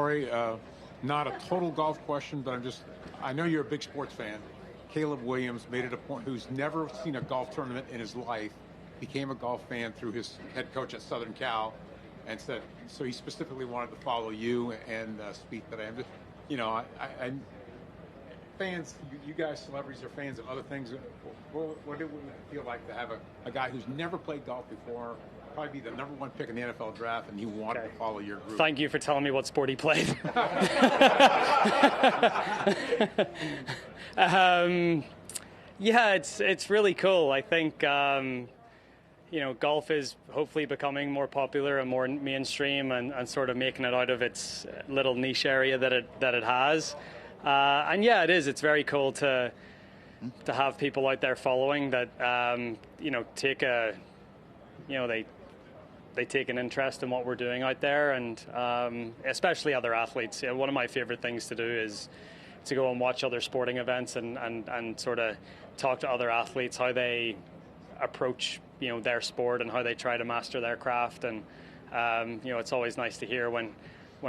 Rory. Not a total golf question, but I know you're a big sports fan. Caleb Williams made it a point, who's never seen a golf tournament in his life, became a golf fan through his head coach at Southern Cal, and said, so he specifically wanted to follow you and speak today. I'm just, I fans, you guys, celebrities, are fans of other things. What it would feel like to have a guy who's never played golf before, probably be the #1 pick in the NFL draft, and he wanted to follow your group? Thank you for telling me what sport he played. Yeah, it's really cool. I think golf is hopefully becoming more popular and more mainstream, and sort of making it out of its little niche area that it has. And yeah, it is. It's very cool to have people out there following that. They take an interest in what we're doing out there, and especially other athletes. One of my favorite things to do is to go and watch other sporting events and sort of talk to other athletes, how they approach their sport and how they try to master their craft. And it's always nice to hear when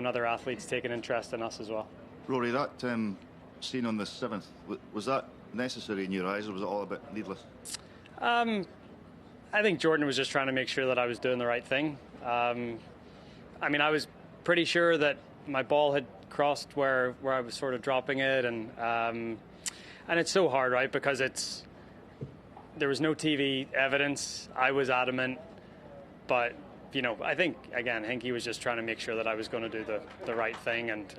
other athletes take an interest in us as well. Rory, that scene on the 7th, was that necessary in your eyes, or was it all a bit needless? I think Jordan was just trying to make sure that I was doing the right thing. I was pretty sure that my ball had crossed where I was sort of dropping it, and it's so hard, right? Because there was no TV evidence. I was adamant, but I think he was just trying to make sure that I was going to do the right thing, and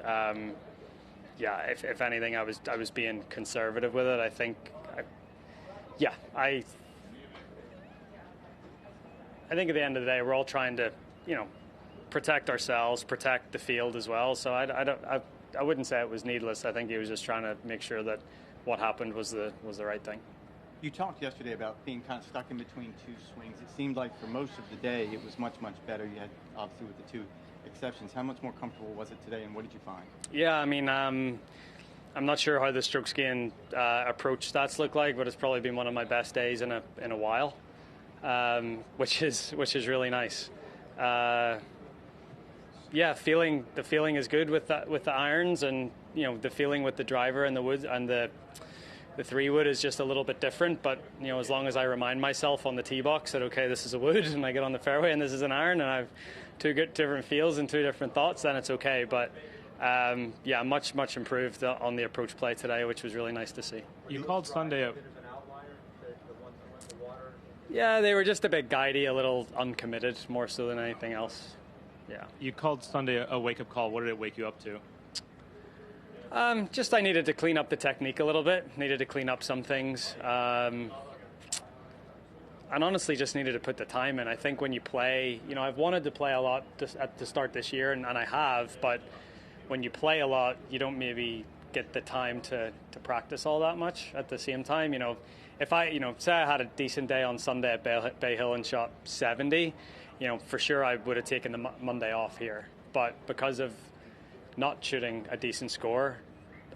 if anything, I was being conservative with it. I think I think at the end of the day, we're all trying to, protect ourselves, protect the field as well. So I wouldn't say it was needless. I think he was just trying to make sure that what happened was the right thing. You talked yesterday about being kind of stuck in between two swings. It seemed like for most of the day it was much, much better. You had, obviously, with the two exceptions. How much more comfortable was it today, and what did you find? Yeah, I'm not sure how the strokes gain approach stats look like, but it's probably been one of my best days in a while. Which is really nice. The feeling is good with the irons, and the feeling with the driver and the wood and the 3-wood is just a little bit different. But as long as I remind myself on the tee box that this is a wood, and I get on the fairway and this is an iron, and I've two different feels and two different thoughts, then it's okay. But much improved on the approach play today, which was really nice to see. You called Sunday Yeah, they were just a bit guidey, a little uncommitted, more so than anything else. Yeah. You called Sunday a wake-up call. What did it wake you up to? Just I needed to clean up the technique a little bit. Needed to clean up some things. And honestly, just needed to put the time in. I think when you play, I've wanted to play a lot at the start this year, and I have, but when you play a lot, you don't maybe get the time to practice all that much at the same time. If I, say I had a decent day on Sunday at Bay Hill and shot 70, for sure I would have taken the Monday off here. But because of not shooting a decent score,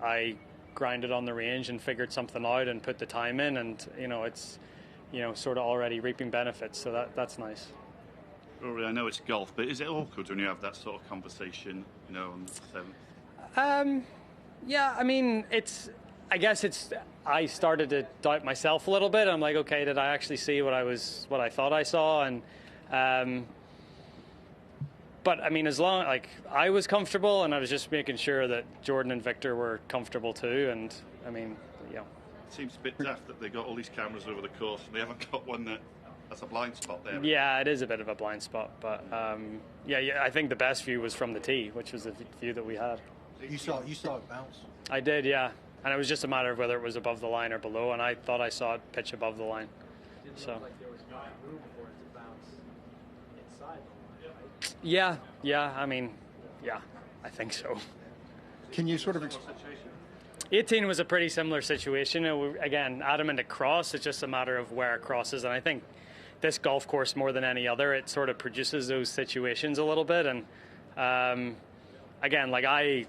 I grinded on the range and figured something out and put the time in, and it's sort of already reaping benefits. So that's nice. Rory, I know it's golf, but is it awkward when you have that sort of conversation, on the 7th? I guess I started to doubt myself a little bit. I'm like, okay, did I actually see what I thought I saw? And but as long I was comfortable, and I was just making sure that Jordan and Victor were comfortable too. And It seems a bit daft that they got all these cameras over the course and they haven't got one that's a blind spot there. Yeah, it is a bit of a blind spot, but I think the best view was from the tee, which was the view that we had. You saw it bounce? I did, yeah. And it was just a matter of whether it was above the line or below, and I thought I saw it pitch above the line. Didn't look like there was not room for it to bounce inside the line, right? Yeah, I think so. Can you sort of 18 was a pretty similar situation. Again, adamant across, it's just a matter of where it crosses, and I think this golf course, more than any other, it sort of produces those situations a little bit. And again, I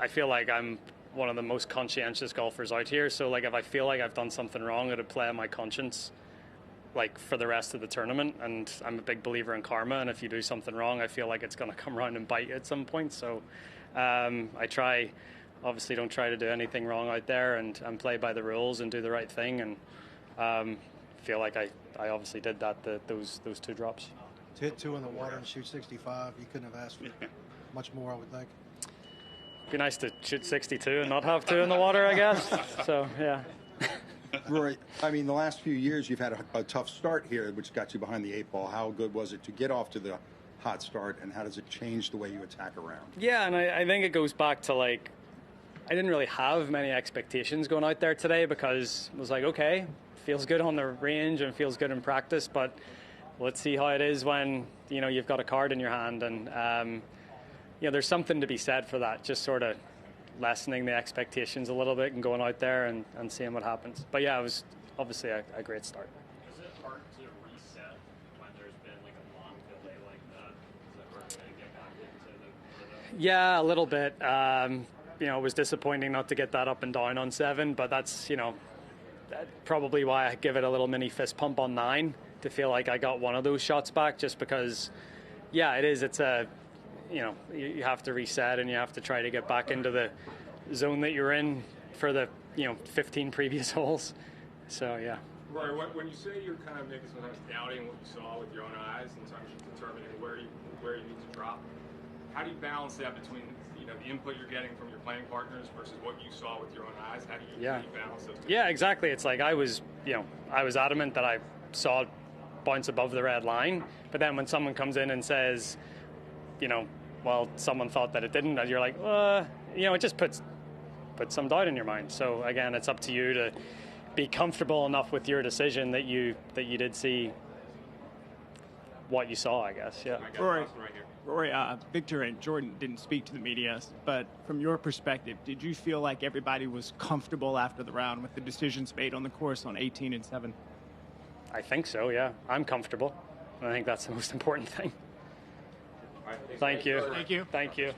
feel like I'm one of the most conscientious golfers out here. So if I feel like I've done something wrong, it'd play on my conscience for the rest of the tournament. And I'm a big believer in karma, and if you do something wrong, I feel like it's going to come around and bite you at some point. So Obviously don't try to do anything wrong out there, and play by the rules and do the right thing, and feel like I obviously did that, those 2 drops. To hit 2 in the water and shoot 65, you couldn't have asked for much more, I would think. Be nice to shoot 62 and not have 2 in the water, I guess. So, yeah. Rory, I mean, the last few years you've had a tough start here, which got you behind the 8 ball. How good was it to get off to the hot start, and how does it change the way you attack around? Yeah, and I think it goes back to, like, I didn't really have many expectations going out there today, because it was like, okay, feels good on the range and feels good in practice, but let's see how it is when, you've got a card in your hand. And, there's something to be said for that, just sort of lessening the expectations a little bit and going out there and seeing what happens. But yeah, it was obviously a great start. Is it hard to reset when there's been like a long delay like that? Is it hard to get back into the Yeah, a little bit. It was disappointing not to get that up and down on 7, but that's, probably why I give it a little mini fist pump on 9, to feel like I got one of those shots back, just because, yeah, it is. It's you have to reset, and you have to try to get back into the zone that you're in for the, 15 previous holes. So, yeah. Rory, when you say you're kind of maybe sometimes doubting what you saw with your own eyes in terms of determining where you need to drop, how do you balance that between the input you're getting from your playing partners versus what you saw with your own eyes? How do you balance those two? Yeah, exactly. It's like I was adamant that I saw it bounce above the red line, but then when someone comes in and says, well, someone thought that it didn't, and you're like, it just puts some doubt in your mind. So again, it's up to you to be comfortable enough with your decision that you did see what you saw, I guess. Yeah. Rory, Victor and Jordan didn't speak to the media, but from your perspective, did you feel like everybody was comfortable after the round with the decisions made on the course on 18 and 7? I think so, yeah. I'm comfortable, and I think that's the most important thing. Thank you. Thank you. Thank you.